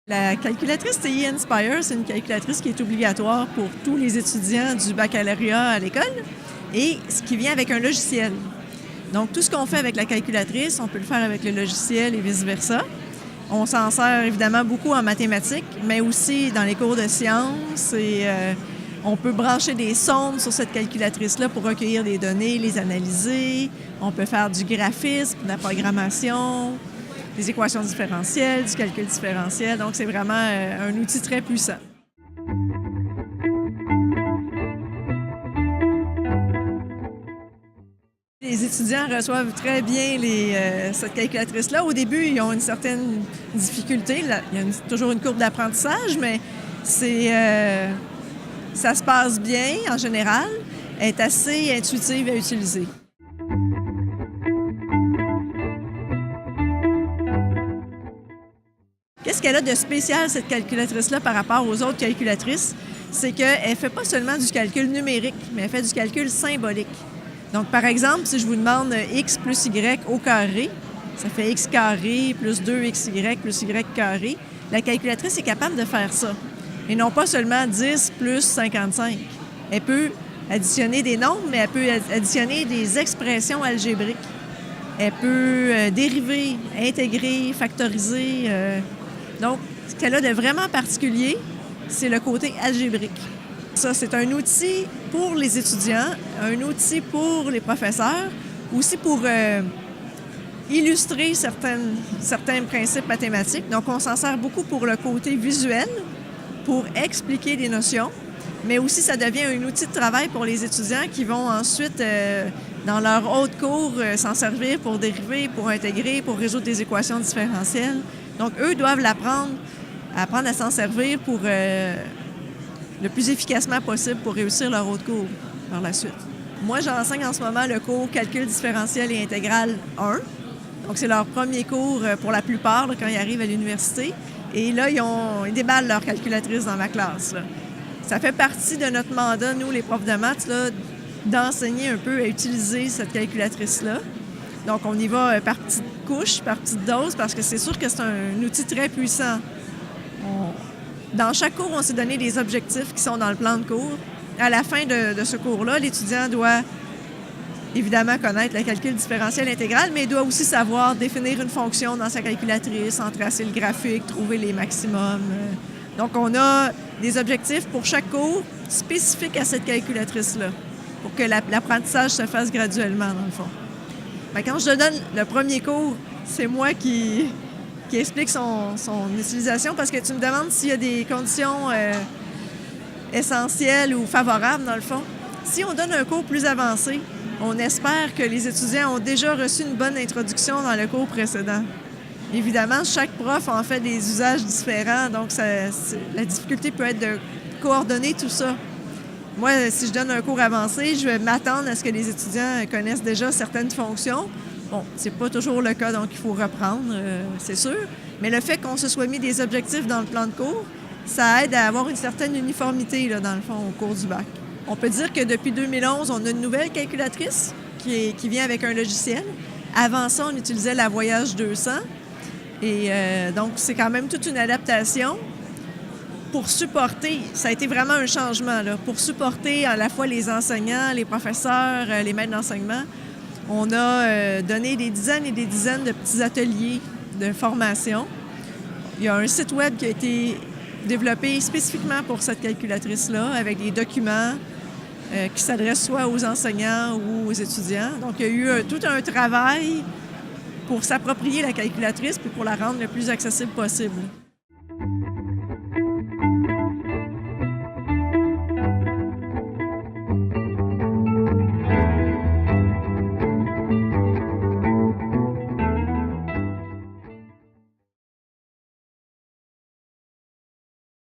La calculatrice TI Inspire, c'est une calculatrice qui est obligatoire pour tous les étudiants du baccalauréat à l'école et ce qui vient avec un logiciel. Donc, tout ce qu'on fait avec la calculatrice, on peut le faire avec le logiciel et vice-versa. On s'en sert évidemment beaucoup en mathématiques, mais aussi dans les cours de sciences et on peut brancher des sondes sur cette calculatrice-là pour recueillir des données, les analyser. On peut faire du graphisme, de la programmation, des équations différentielles, du calcul différentiel. Donc, c'est vraiment un outil très puissant. Les étudiants reçoivent très bien cette calculatrice-là. Au début, ils ont une certaine difficulté. Il y a toujours une courbe d'apprentissage, mais ça se passe bien en général. Elle est assez intuitive à utiliser. Qu'est-ce qu'elle a de spécial, cette calculatrice-là, par rapport aux autres calculatrices? C'est qu'elle ne fait pas seulement du calcul numérique, mais elle fait du calcul symbolique. Donc, par exemple, si je vous demande x plus y au carré, ça fait x carré plus 2xy plus y carré, la calculatrice est capable de faire ça. Et non pas seulement 10 plus 55. Elle peut additionner des nombres, mais elle peut additionner des expressions algébriques. Elle peut dériver, intégrer, factoriser. Donc, ce qu'elle a de vraiment particulier, c'est le côté algébrique. Ça, c'est un outil pour les étudiants, un outil pour les professeurs, aussi pour illustrer certains principes mathématiques. Donc, on s'en sert beaucoup pour le côté visuel, pour expliquer des notions, mais aussi ça devient un outil de travail pour les étudiants qui vont ensuite, dans leur autre cours, s'en servir pour dériver, pour intégrer, pour résoudre des équations différentielles. Donc, eux doivent apprendre à s'en servir pour le plus efficacement possible pour réussir leur autre cours par la suite. Moi, j'enseigne en ce moment le cours Calcul différentiel et intégral 1. Donc, c'est leur premier cours pour la plupart là, quand ils arrivent à l'université. Et là, ils déballent leur calculatrice dans ma classe. Là. Ça fait partie de notre mandat, nous, les profs de maths, là, d'enseigner un peu à utiliser cette calculatrice-là. Donc, on y va par petites couches, par petites doses, parce que c'est sûr que c'est un outil très puissant. Dans chaque cours, on s'est donné des objectifs qui sont dans le plan de cours. À la fin de ce cours-là, l'étudiant doit évidemment connaître le calcul différentiel intégral, mais il doit aussi savoir définir une fonction dans sa calculatrice, en tracer le graphique, trouver les maximums. Donc, on a des objectifs pour chaque cours spécifiques à cette calculatrice-là, pour que l'apprentissage se fasse graduellement, dans le fond. Bien, quand je donne le premier cours, c'est moi qui explique son utilisation parce que tu me demandes s'il y a des conditions essentielles ou favorables, dans le fond. Si on donne un cours plus avancé, on espère que les étudiants ont déjà reçu une bonne introduction dans le cours précédent. Évidemment, chaque prof en fait des usages différents, donc la difficulté peut être de coordonner tout ça. Moi, si je donne un cours avancé, je vais m'attendre à ce que les étudiants connaissent déjà certaines fonctions. Bon, c'est pas toujours le cas, donc il faut reprendre, c'est sûr. Mais le fait qu'on se soit mis des objectifs dans le plan de cours, ça aide à avoir une certaine uniformité, là, dans le fond, au cours du bac. On peut dire que depuis 2011, on a une nouvelle calculatrice qui vient avec un logiciel. Avant ça, on utilisait la Voyage 200. Et donc, c'est quand même toute une adaptation pour supporter, ça a été vraiment un changement, là, pour supporter à la fois les enseignants, les professeurs, les maîtres d'enseignement. On a donné des dizaines et des dizaines de petits ateliers de formation. Il y a un site web qui a été développé spécifiquement pour cette calculatrice-là, avec des documents qui s'adressent soit aux enseignants ou aux étudiants. Donc, il y a eu tout un travail pour s'approprier la calculatrice puis pour la rendre le plus accessible possible.